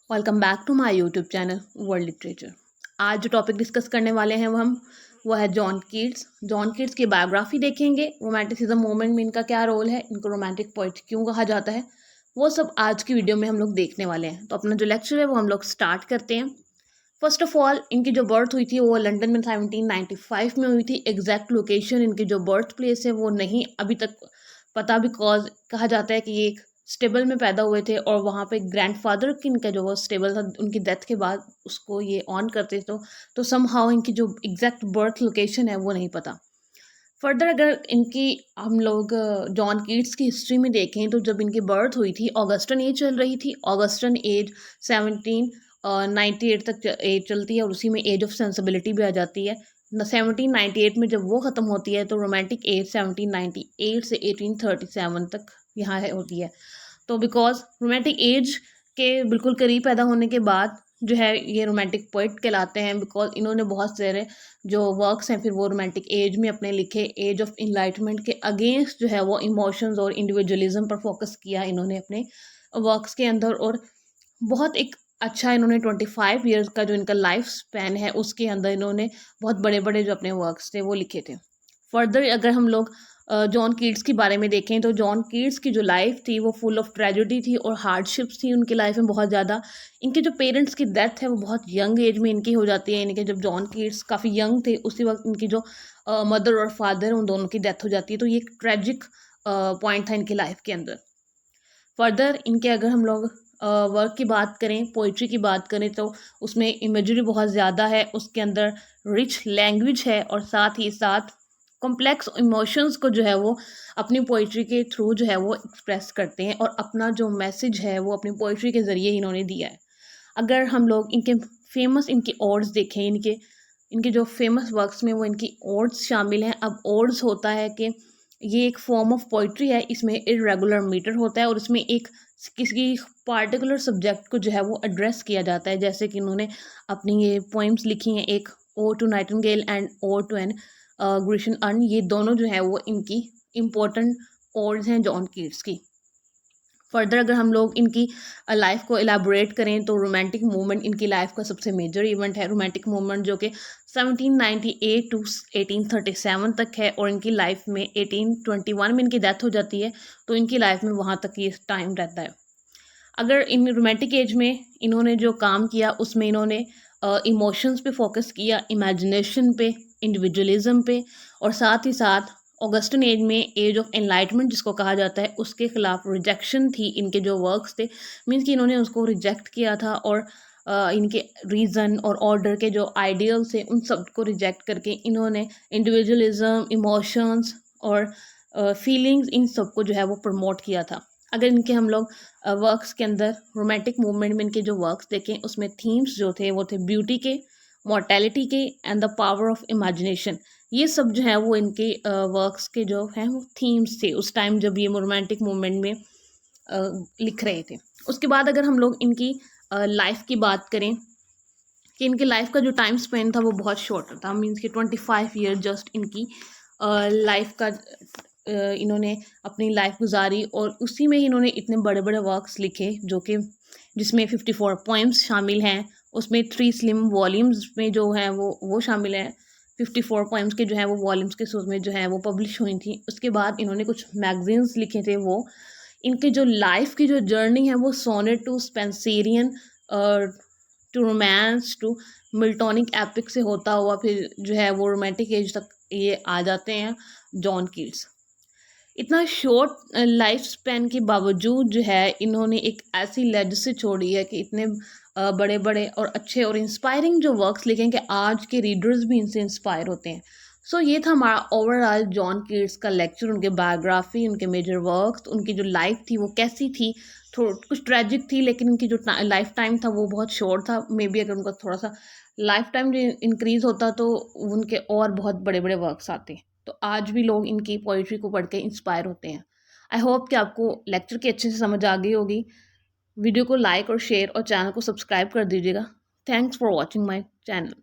Welcome back to my YouTube channel world literature. आज जो topic discuss करने वाले हैं वो है जॉन कीट्स। जॉन कीट्स की बायोग्राफी देखेंगे, रोमांटिसिज्म मूवमेंट में इनका क्या रोल है, इनको रोमांटिक पोइट क्यों कहा जाता है, वो सब आज की वीडियो में हम लोग देखने वाले हैं। तो अपना जो लेक्चर है वो हम लोग स्टार्ट करते हैं। फर्स्ट ऑफ ऑल, इनकी जो बर्थ हुई थी वो लंदन में 1795 में हुई थी। एग्जैक्ट लोकेशन इनकी जो बर्थ प्लेस है वो नहीं अभी तक पता, बिकॉज कहा जाता है कि ये एक स्टेबल में पैदा हुए थे और वहाँ पे ग्रैंडफादर की इनका जो वो स्टेबल था, उनकी डेथ के बाद उसको ये ऑन करते तो समहाउ इनकी जो एग्जैक्ट बर्थ लोकेशन है वो नहीं पता। फर्दर अगर इनकी हम लोग जॉन कीट्स की हिस्ट्री में देखें तो जब इनकी बर्थ हुई थी ऑगस्टन एज चल रही थी। ऑगस्टन एज 1798 तक एज चलती है और उसी में एज ऑफ सेंसिबिलिटी भी आ जाती है। 1798 में जब वो ख़त्म होती है तो रोमांटिक एज 1798 से 1837 तक यहाँ है होती है। तो बिकॉज रोमांटिक एज के बिल्कुल करीब पैदा होने के बाद जो है ये रोमांटिक पोइट कहलाते हैं, बिकॉज इन्होंने बहुत सारे जो वर्क्स हैं फिर वो रोमांटिक एज में अपने लिखे। एज ऑफ इनलाइटमेंट के अगेंस्ट जो है वो इमोशंस और इंडिविजुअलिज्म पर फोकस किया इन्होंने अपने वर्क्स के अंदर। और बहुत एक अच्छा इन्होंने 25 ईयर्स का जो इनका लाइफ स्पैन है उसके अंदर इन्होंने बहुत बड़े बड़े जो अपने वर्क्स थे वो लिखे थे। फर्दर अगर हम लोग जॉन कीट्स के बारे में देखें तो जॉन कीट्स की जो लाइफ थी वो फुल ऑफ ट्रेजेडी थी और हार्डशिप्स थी उनकी लाइफ में बहुत ज़्यादा। इनके जो पेरेंट्स की डेथ है वो बहुत यंग एज में इनकी हो जाती है। इनके जब जॉन कीट्स काफ़ी यंग थे उसी वक्त इनकी जो मदर और फादर उन दोनों की डेथ हो जाती है। तो ये एक ट्रेजिक पॉइंट था इनकी लाइफ के अंदर। फर्दर इनके अगर हम लोग वर्क की बात करें, पोइट्री की बात करें तो उसमें इमेजरी बहुत ज़्यादा है, उसके अंदर रिच लैंग्वेज है और साथ ही साथ कॉम्प्लेक्स इमोशंस को जो है वो अपनी पोइट्री के थ्रू जो है वो एक्सप्रेस करते हैं और अपना जो मैसेज है वो अपनी पोइट्री के ज़रिए इन्होंने दिया है। अगर हम लोग इनके फेमस इनकी ओड्स देखें, इनके इनके जो फेमस वर्क्स में वो इनकी ओड्स शामिल हैं। अब ओड्स होता है कि ये एक फॉर्म ऑफ पोइट्री है, इसमें इरेगुलर मीटर होता है और इसमें एक किसी पार्टिकुलर सब्जेक्ट को जो है वो एड्रेस किया जाता है। जैसे कि इन्होंने अपनी ये पोइम्स लिखी हैं, एक ode to nightingale and ode to an Grecian urn. ये दोनों जो है वो इनकी इम्पोर्टेंट ओड्स हैं जॉन कीट्स की। फर्दर अगर हम लोग इनकी लाइफ को एलाबोरेट करें तो रोमांटिक मूवमेंट इनकी लाइफ का सबसे मेजर इवेंट है। रोमांटिक मूवमेंट जो कि 1798 टू 1837 तक है और इनकी लाइफ में 1821 में इनकी डेथ हो जाती है। तो इनकी लाइफ में वहाँ तक ये टाइम रहता है। अगर इन रोमांटिक एज में इन्होंने जो काम किया उसमें इन्होंने इमोशंस पे फोकस किया, इमेजिनेशन पे, इंडिविजुअलिज्म पे और साथ ही साथ ऑगस्टन एज में एज ऑफ एनलाइटमेंट जिसको कहा जाता है उसके खिलाफ रिजेक्शन थी। इनके जो वर्क्स थे मीन्स कि इन्होंने उसको रिजेक्ट किया था और इनके रीज़न और ऑर्डर के जो आइडियल थे उन सब को रिजेक्ट करके इन्होंने इंडिविजुअलिज्म, इमोशंस और फीलिंग्स इन सब को जो है वो प्रमोट किया था। अगर इनके हम लोग वर्क्स के अंदर रोमांटिक मूवमेंट में इनके जो वर्क्स देखें उसमें थीम्स जो थे वो थे ब्यूटी के, मॉर्टेलिटी के and the power of imagination. ये सब जो है वो इनके वर्क्स के जो हैं वो थीम्स थे उस टाइम जब ये रोमांटिक मूवमेंट में लिख रहे थे। उसके बाद अगर हम लोग इनकी लाइफ की बात करें कि इनकी लाइफ का जो टाइम स्पेन था वो बहुत शॉर्ट था। मीन्स कि 25 ईयर जस्ट इनकी लाइफ का इन्होंने अपनी लाइफ गुजारी और उसी में ही इन्होंने इतने बड़े बड़े वर्क्स लिखे जो कि जिसमें 54 पोएम्स शामिल हैं। उसमें 3 स्लिम वॉल्यूम्स में जो हैं वो शामिल हैं। 54 पोएम्स के जो हैं वो वॉल्यूम्स के सूट में जो है वो पब्लिश हुई थी। उसके बाद इन्होंने कुछ मैगजीन्स लिखे थे। वो इनके जो लाइफ की जो जर्नी है वो sonnet to Spenserian to romance to Miltonic epic से होता हुआ फिर जो है वो रोमांटिक एज तक ये आ जाते हैं जॉन कीट्स। इतना शॉर्ट लाइफ स्पैन के बावजूद जो है इन्होंने एक ऐसी लेगेसी छोड़ी है कि इतने बड़े बड़े और अच्छे और इंस्पायरिंग जो वर्क्स लिखे हैं कि आज के रीडर्स भी इनसे इंस्पायर होते हैं। सो ये था हमारा ओवरऑल जॉन कीट्स का लेक्चर, उनके बायोग्राफी, उनके मेजर वर्क्स, उनकी जो लाइफ थी वो कैसी थी। कुछ ट्रेजिक थी लेकिन उनकी जो लाइफ टाइम था वो बहुत शॉर्ट था। मे बी अगर उनका थोड़ा सा लाइफ टाइम जो इंक्रीज होता तो उनके और बहुत बड़े बड़े वर्क्स आते। तो आज भी लोग इनकी पोइट्री को पढ़ के इंस्पायर होते हैं। आई होप कि आपको लेक्चर की अच्छे से समझ आ गई होगी। वीडियो को लाइक और शेयर और चैनल को सब्सक्राइब कर दीजिएगा। Thanks for watching my channel.